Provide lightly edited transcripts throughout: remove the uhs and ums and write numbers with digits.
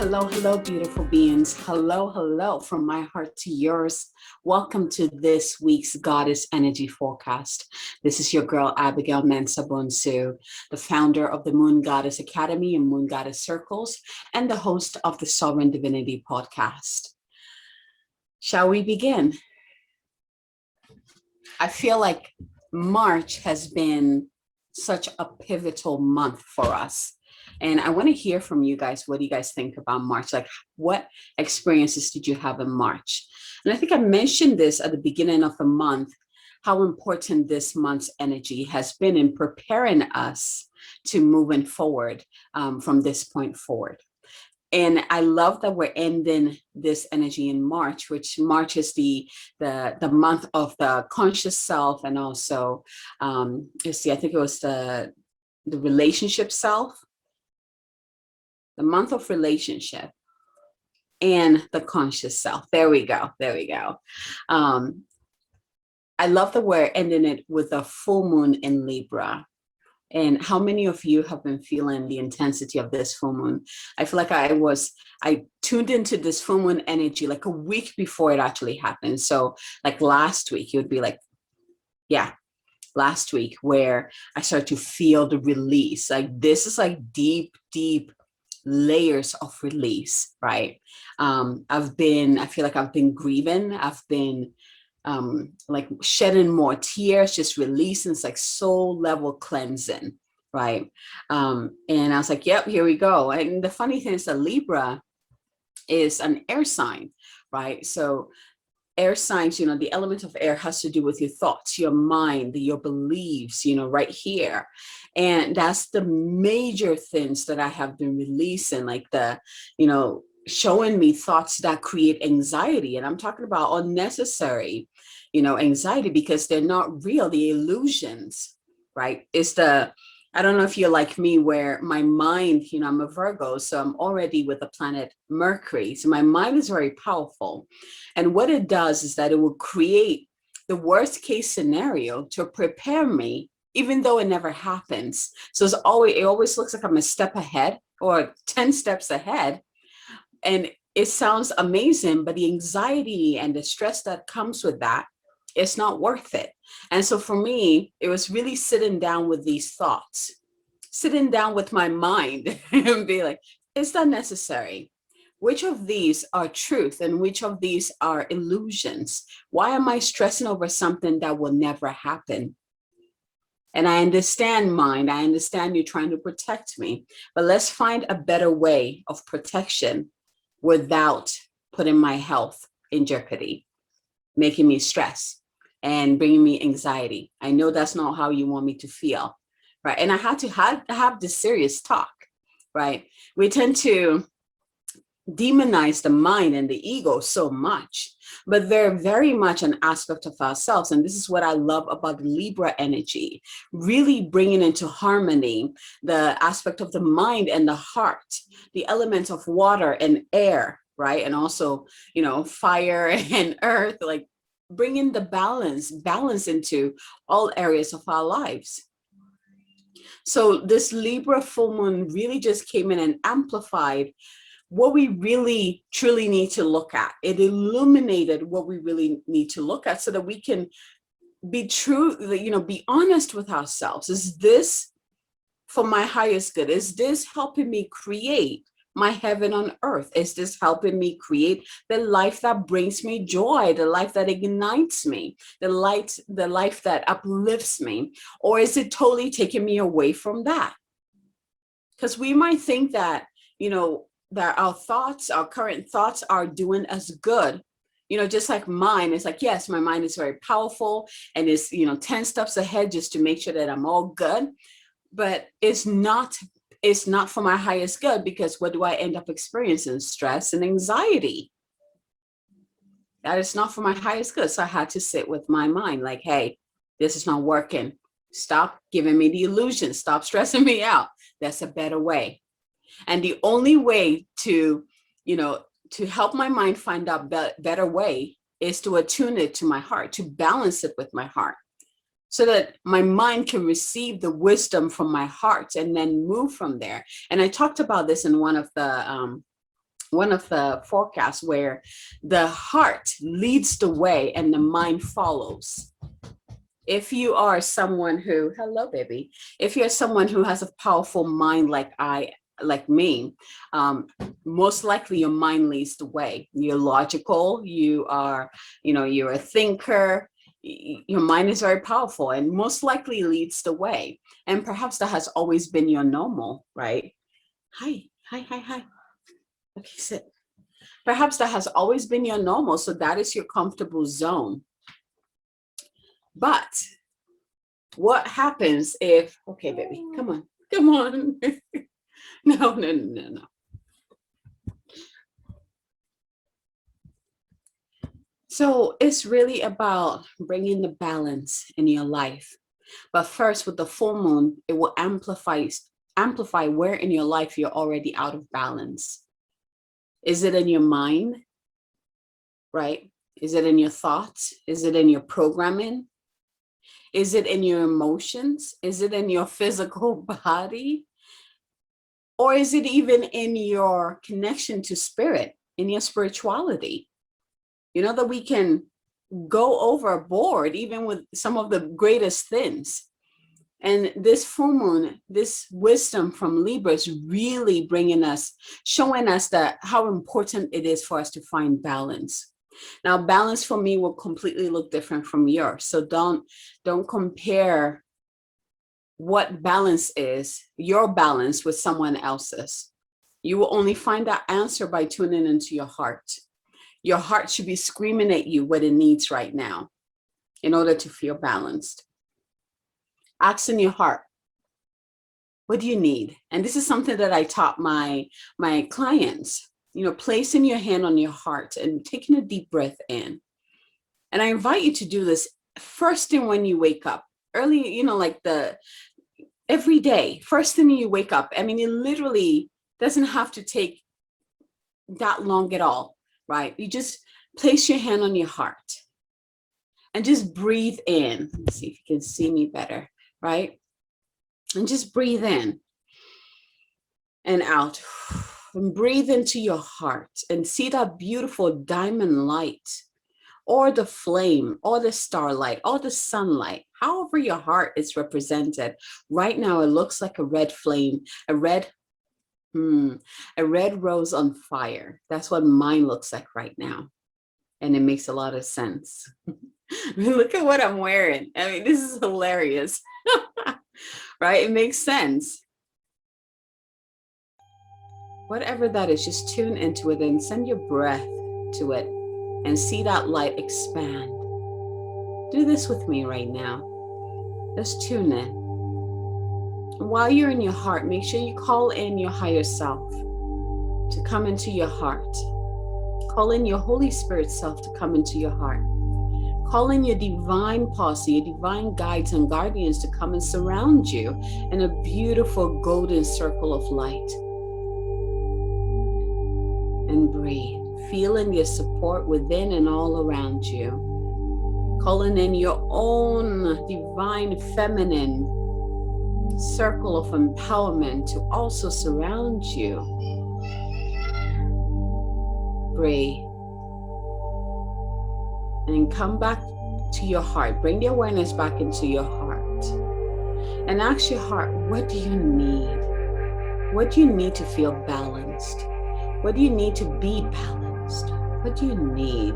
Hello, hello, beautiful beings. Hello, hello, from my heart to yours. Welcome to this week's Goddess Energy Forecast. This is your girl, Abigail Mensah-Bonsu, the founder of the Moon Goddess Academy and Moon Goddess Circles, and the host of the Sovereign Divinity Podcast. Shall we begin? I feel like March has been such a pivotal month for us. And I want to hear from you guys. What do you guys think about March? Like, what experiences did you have in March? And I think I mentioned this at the beginning of the month, how important this month's energy has been in preparing us to moving forward from this point forward. And I love that we're ending this energy in March, which March is the month of the conscious self, and also, I think it was the relationship self. The month of relationship and the conscious self. There we go. I love that we're ending it with a full moon in Libra. And how many of you have been feeling the intensity of this full moon? I feel like I tuned into this full moon energy like a week before it actually happened. So like last week, it would be like, last week, where I started to feel the release. Like this is like deep layers of release, right? I feel like I've been grieving. I've been like shedding more tears, just releasing. It's like soul level cleansing, right? And I was like, yep, here we go. And the funny thing is that Libra is an air sign, right? So air signs, the element of air has to do with your thoughts, your mind, your beliefs, right here. And that's the major things that I have been releasing, like showing me thoughts that create anxiety. And I'm talking about unnecessary, anxiety, because they're not real, the illusions, right? I don't know if you're like me, where my mind, I'm a Virgo, so I'm already with the planet Mercury. So my mind is very powerful. And what it does is that it will create the worst case scenario to prepare me, even though it never happens. So it always looks like I'm a step ahead or 10 steps ahead. And it sounds amazing, but the anxiety and the stress that comes with that, it's not worth it. And so for me, it was really sitting down with these thoughts, sitting down with my mind and be like, is that necessary? Which of these are truth and which of these are illusions? Why am I stressing over something that will never happen? And I understand mind, I understand you trying to protect me, but let's find a better way of protection without putting my health in jeopardy, making me stress and bringing me anxiety. I know that's not how you want me to feel, right? And I had to have this serious talk, right? We tend to demonize the mind and the ego so much, but they're very much an aspect of ourselves. And this is what I love about the Libra energy, really bringing into harmony the aspect of the mind and the heart, the elements of water and air, right? And also, fire and earth, like bringing the balance into all areas of our lives. So this Libra full moon really just came in and amplified what we really truly need to look at. It illuminated what we really need to look at so that we can be true, be honest with ourselves. Is this for my highest good? Is this helping me create my heaven on earth? Is this helping me create the life that brings me joy, the life that ignites me, the life that uplifts me? Or is it totally taking me away from that? Because we might think that, that our current thoughts are doing us good. Just like mine, it's like, yes, my mind is very powerful and is, 10 steps ahead just to make sure that I'm all good. But it's not for my highest good, because what do I end up experiencing? Stress and anxiety. That is not for my highest good. So I had to sit with my mind like, hey, this is not working. Stop giving me the illusion. Stop stressing me out. That's a better way. And the only way to help my mind find out better way is to attune it to my heart, to balance it with my heart, so that my mind can receive the wisdom from my heart and then move from there. And I talked about this in one of the one of the forecasts where the heart leads the way and the mind follows. If you are someone who, hello, baby, if you're someone who has a powerful mind like me, most likely your mind leads the way. You're logical, you're a thinker, your mind is very powerful and most likely leads the way. And perhaps that has always been your normal, right? Hi. Okay, sit. Perhaps that has always been your normal, so that is your comfortable zone. But what happens if, okay, baby, come on. No. So it's really about bringing the balance in your life. But first, with the full moon, it will amplify where in your life you're already out of balance. Is it in your mind, right? Is it in your thoughts? Is it in your programming? Is it in your emotions? Is it in your physical body? Or is it even in your connection to spirit, in your spirituality? You know, that we can go overboard even with some of the greatest things. And this full moon, this wisdom from Libra is really showing us that how important it is for us to find balance. Now, balance for me will completely look different from yours. So don't compare what balance is, your balance, with someone else's. You will only find that answer by tuning into your heart. Your heart should be screaming at you what it needs right now in order to feel balanced. Ask in your heart, what do you need? And this is something that I taught my clients, placing your hand on your heart and taking a deep breath in. And I invite you to do this first thing when you wake up, early, every day, first thing you wake up. I mean, it literally doesn't have to take that long at all, right? You just place your hand on your heart and just breathe in. Let's see if you can see me better, right? And just breathe in and out. And breathe into your heart and see that beautiful diamond light, or the flame, or the starlight, or the sunlight, however your heart is represented. Right now, it looks like a red flame, a red rose on fire. That's what mine looks like right now. And it makes a lot of sense. Look at what I'm wearing. I mean, this is hilarious, right? It makes sense. Whatever that is, just tune into it and send your breath to it and see that light expand. Do this with me right now. Just tune in. While you're in your heart, make sure you call in your higher self to come into your heart. Call in your Holy Spirit self to come into your heart. Call in your divine posse, your divine guides and guardians to come and surround you in a beautiful golden circle of light. And breathe, feeling your support within and all around you. Calling in your own divine feminine circle of empowerment to also surround you. Breathe. And come back to your heart. Bring the awareness back into your heart. And ask your heart, what do you need? What do you need to feel balanced? What do you need to be balanced? What do you need?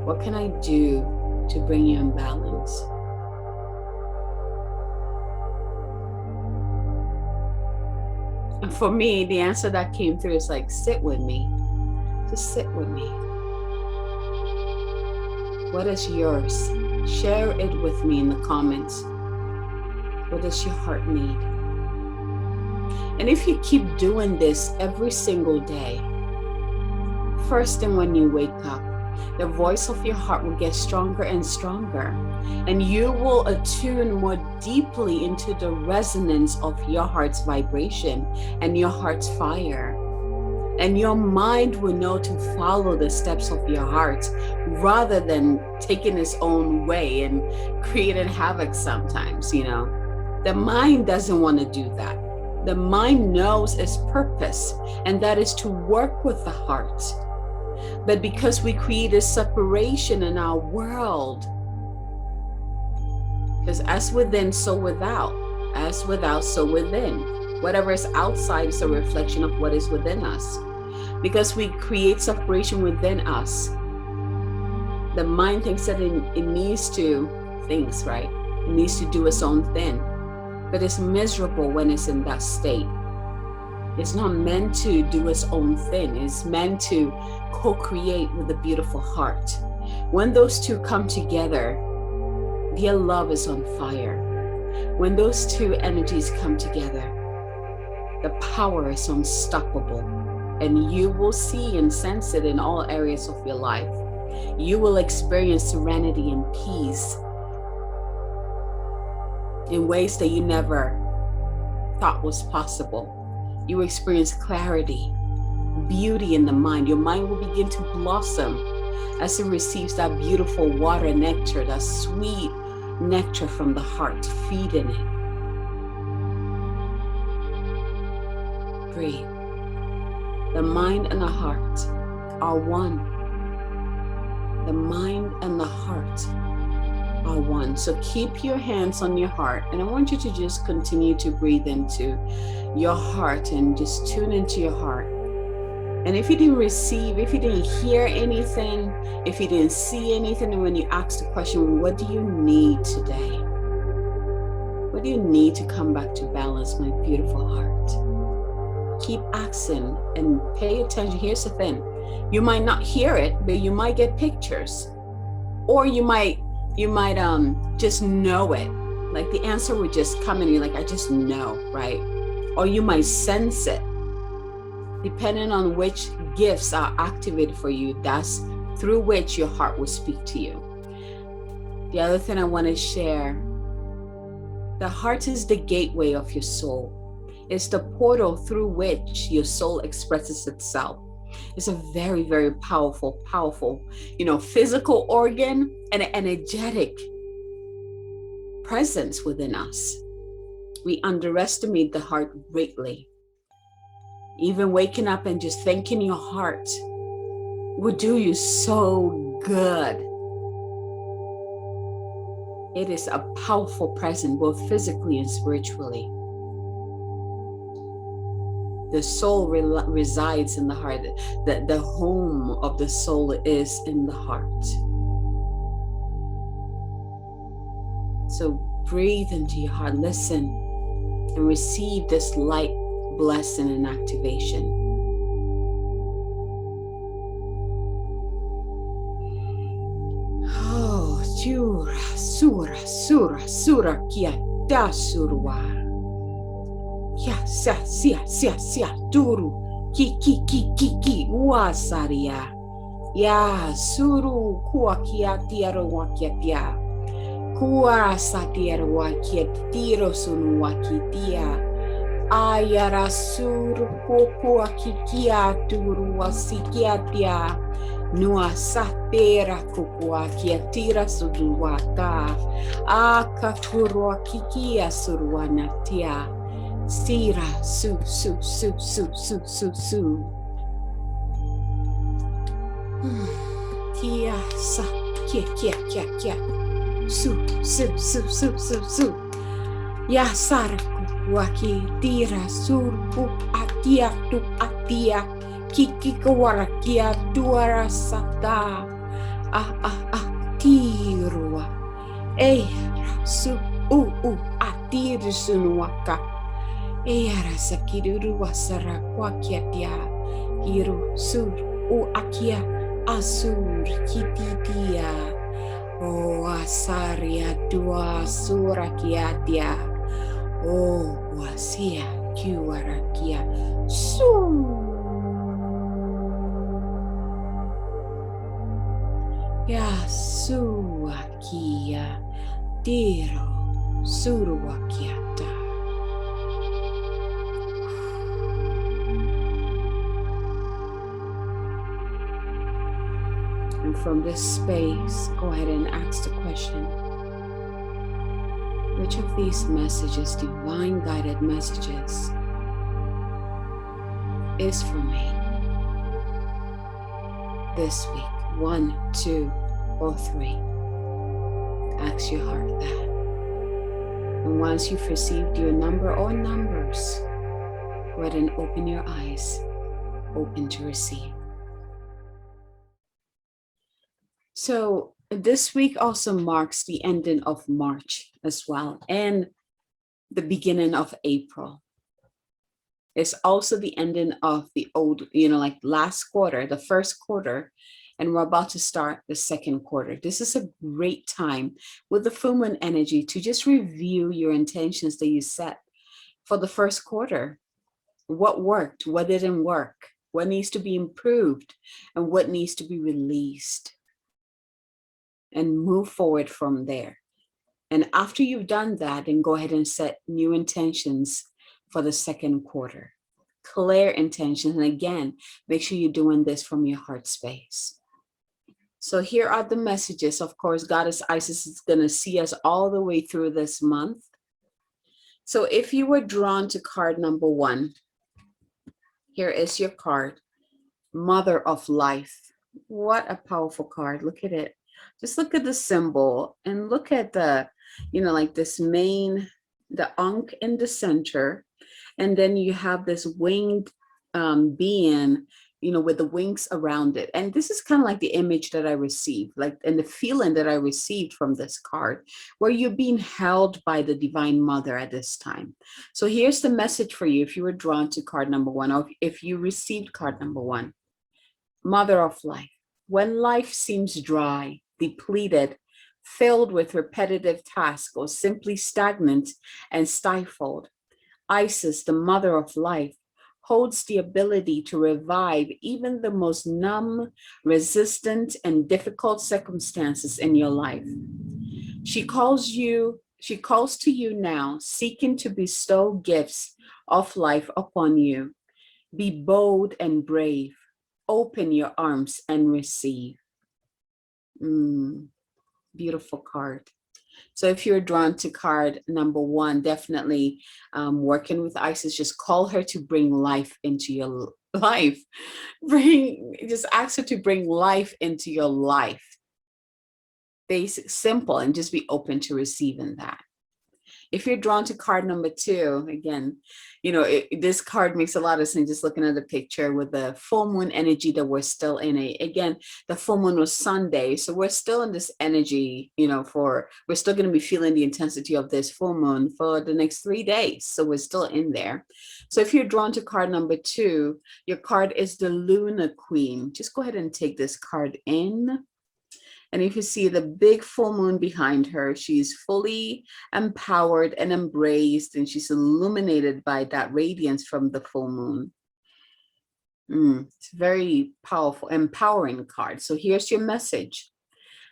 What can I do to bring you in balance? And for me, the answer that came through is like, sit with me. Just sit with me. What is yours? Share it with me in the comments. What does your heart need? And if you keep doing this every single day, first thing when you wake up, the voice of your heart will get stronger and stronger, and you will attune more deeply into the resonance of your heart's vibration and your heart's fire. And your mind will know to follow the steps of your heart rather than taking its own way and creating havoc sometimes, The mind doesn't want to do that. The mind knows its purpose, and that is to work with the heart. But because we create a separation in our world, because as within, so without. As without, so within. Whatever is outside is a reflection of what is within us. Because we create separation within us, the mind thinks that it needs to, right? It needs to do its own thing. But it's miserable when it's in that state. It's not meant to do its own thing. It's meant to co-create with the beautiful heart. When those two come together, their love is on fire. When those two energies come together, the power is unstoppable. And you will see and sense it in all areas of your life. You will experience serenity and peace in ways that you never thought was possible. You experience clarity, beauty in the mind. Your mind will begin to blossom as it receives that beautiful water nectar, that sweet nectar from the heart. Feed in it. Breathe. The mind and the heart are one. The mind and the heart are one. So keep your hands on your heart, and I want you to just continue to breathe into your heart and just tune into your heart. And if you didn't receive, if you didn't hear anything, if you didn't see anything, and when you ask the question, what do you need today? What do you need to come back to balance, my beautiful heart? Keep asking and pay attention. Here's the thing. You might not hear it, but you might get pictures. Or you might just know it. Like the answer would just come and you're like, I just know, right? Or you might sense it. Depending on which gifts are activated for you, that's through which your heart will speak to you. The other thing I want to share, the heart is the gateway of your soul. It's the portal through which your soul expresses itself. It's a very, very powerful, physical organ and an energetic presence within us. We underestimate the heart greatly. Even waking up and just thanking your heart will do you so good. It is a powerful presence, both physically and spiritually. The soul resides in the heart. The home of the soul is in the heart. So breathe into your heart, listen, and receive this light blessing and activation. Oh, sura, kia da surwa. Ya sia turu ki wasaria ya suru kuwa kia tiaro wa kia tia kuwa satiaro wa kia tiro sunu wa kitia ayara suru kuwa kikia turu wa sikia tia nua satera kuwa kia tira sunu wa ta akaturu kikia suru wa natia Sira, su. Kia, sa, kia. Su. Ya sarku, waki, tira, surku, atia, tu, atia. Kiki kawarakia, duara, sata. Tirua. Su, atir, sunuaka. Eyara sakiruru wasara kwakiatia hiru sur akia asur kititia o asaria dua surakiatia o wasia kiwarakia su ya suakia tiro suruakiata. And from this space, go ahead and ask the question, which of these messages, divine guided messages, is for me this week? 1, 2, or 3. Ask your heart that. And once you've received your number or numbers, go ahead and open your eyes, open to receive. So this week also marks the ending of March as well, and the beginning of April. It's also the ending of the old, like last quarter, the first quarter, and we're about to start the second quarter. This is a great time with the full moon energy to just review your intentions that you set for the first quarter. What worked, what didn't work, what needs to be improved, and what needs to be released, and move forward from there. And after you've done that, then go ahead and set new intentions for the second quarter. Clear intentions. And again, make sure you're doing this from your heart space. So here are the messages. Of course, Goddess Isis is going to see us all the way through this month. So if you were drawn to card number 1, here is your card, Mother of Life. What a powerful card. Look at it. Just look at the symbol and look at the, like this the Ankh in the center. And then you have this winged being, with the wings around it. And this is kind of like the image that I received, and the feeling that I received from this card, where you're being held by the Divine Mother at this time. So here's the message for you if you were drawn to card number 1, or if you received card number 1. Mother of Life. When life seems dry, depleted, filled with repetitive tasks, or simply stagnant and stifled, Isis, the Mother of Life, holds the ability to revive even the most numb, resistant, and difficult circumstances in your life. She calls to you now, seeking to bestow gifts of life upon you. Be bold and brave. Open your arms and receive. Beautiful card. So if you're drawn to card number 1, definitely working with Isis, just call her to bring life into your life. Just ask her to bring life into your life. Basic, simple, and just be open to receiving that. If you're drawn to card number 2, again, this card makes a lot of sense just looking at the picture with the full moon energy that we're still in. Again, the full moon was Sunday, so we're still in this energy, we're still going to be feeling the intensity of this full moon for the next 3 days. So we're still in there. So if you're drawn to card number 2, your card is the Lunar Queen. Just go ahead and take this card in. And if you see the big full moon behind her, she's fully empowered and embraced, and she's illuminated by that radiance from the full moon. It's a very powerful, empowering card. So here's your message.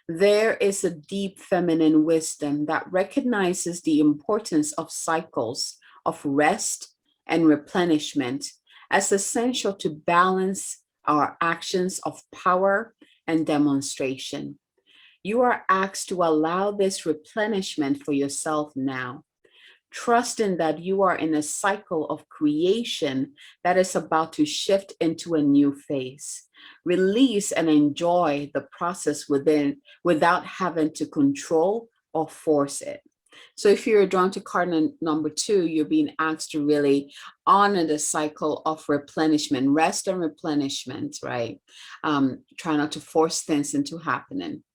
There is a deep feminine wisdom that recognizes the importance of cycles of rest and replenishment as essential to balance our actions of power and demonstration. You are asked to allow this replenishment for yourself now, trusting that you are in a cycle of creation that is about to shift into a new phase. Release and enjoy the process without having to control or force it. So if you're drawn to card number 2, you're being asked to really honor the cycle of replenishment, rest and replenishment, right? Try not to force things into happening.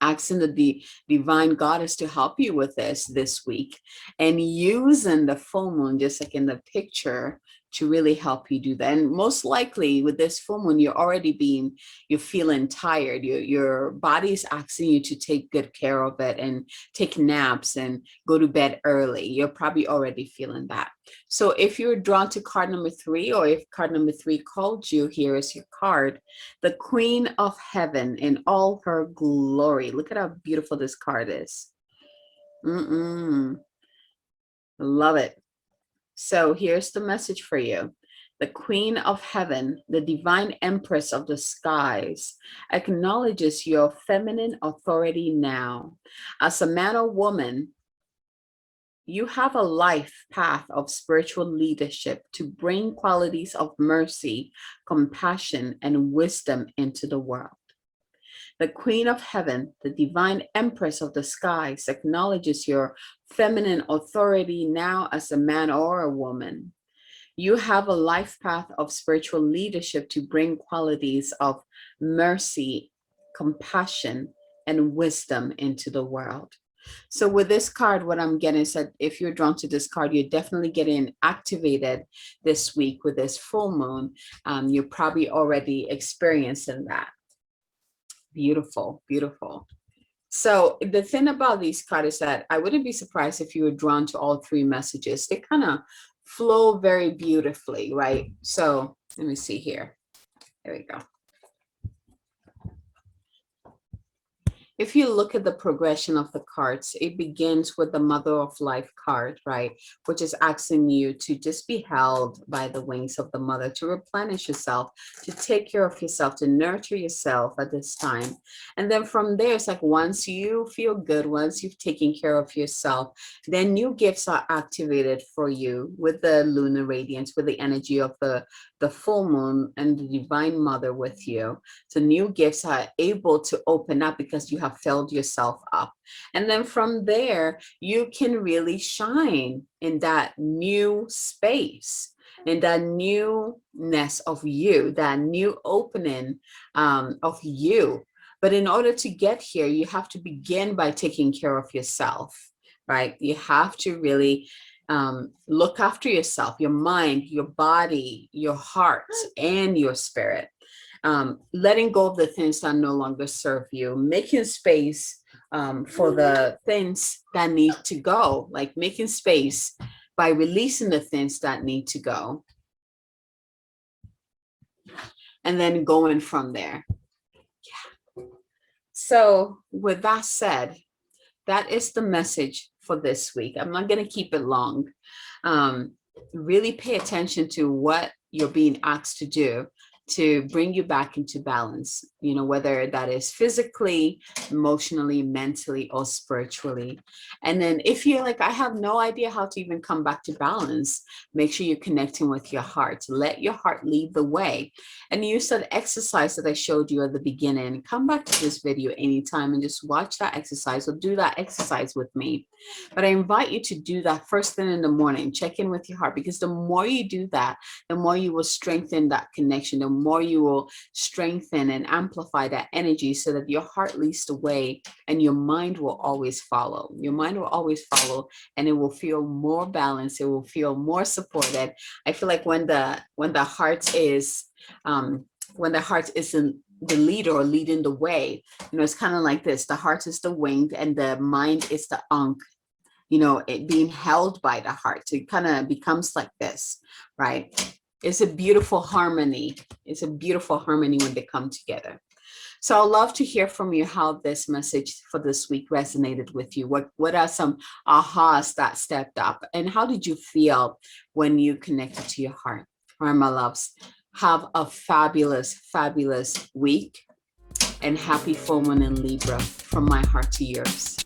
Asking the divine goddess to help you with this week, and using the full moon, just like in the picture, to really help you do that. And most likely with this full moon, you're feeling tired. Your body's asking you to take good care of it and take naps and go to bed early. You're probably already feeling that. So if you're drawn to card number 3, or if card number 3 called you, here is your card, the Queen of Heaven in all her glory. Look at how beautiful this card is. Love it. So here's the message for you. The Queen of Heaven, the Divine Empress of the skies, acknowledges your feminine authority now. As a man or woman, You have a life path of spiritual leadership to bring qualities of mercy, compassion, and wisdom into the world. The Queen of Heaven, the divine Empress of the skies, acknowledges your feminine authority now as a man or a woman. You have a life path of spiritual leadership to bring qualities of mercy, compassion, and wisdom into the world. So with this card, what I'm getting is that if you're drawn to this card, you're definitely getting activated this week with this full moon. You're probably already experiencing that. Beautiful, beautiful. So the thing about these cards is that I wouldn't be surprised if you were drawn to all three messages. They kind of flow very beautifully, right? So let me see here. There we go. If you look at the progression of the cards, it begins with the Mother of Life card, right? Which is asking you to just be held by the wings of the mother, to replenish yourself, to take care of yourself, to nurture yourself at this time. And then from there, it's like once you feel good, once you've taken care of yourself, then new gifts are activated for you with the lunar radiance, with the energy of the full moon and the divine mother with you. So new gifts are able to open up because you have filled yourself up. And then from there, you can really shine in that new space, in that newness of you, that new opening of you. But in order to get here, you have to begin by taking care of yourself, right? You have to really look after yourself, your mind, your body, your heart, and your spirit. Letting go of the things that no longer serve you, making space for the things that need to go, like making space by releasing the things that need to go. And then going from there. Yeah. So with that said, that is the message for this week. I'm not going to keep it long. Really pay attention to what you're being asked to do to bring you back into balance, you know, whether that is physically, emotionally, mentally, or spiritually. And then if you're like, I have no idea how to even come back to balance, make sure you're connecting with your heart. Let your heart lead the way. And use that exercise that I showed you at the beginning. Come back to this video anytime and just watch that exercise or do that exercise with me. But I invite you to do that first thing in the morning. Check in with your heart, because the more you do that, the more you will strengthen that connection, the more you will strengthen and amplify that energy so that your heart leads the way and your mind will always follow. Your mind will always follow, and it will feel more balanced. It will feel more supported. I feel like when the heart is when the heart isn't the leader or leading the way, you know, it's kind of like this. The heart is the wing and the mind is the ankh, you know, it being held by the heart. So it kind of becomes like this, right? It's a beautiful harmony. It's a beautiful harmony when they come together. So I'd love to hear from you how this message for this week resonated with you. What are some ahas that stepped up? And how did you feel when you connected to your heart? All right, my loves, have a fabulous, fabulous week, and happy full moon in Libra from my heart to yours.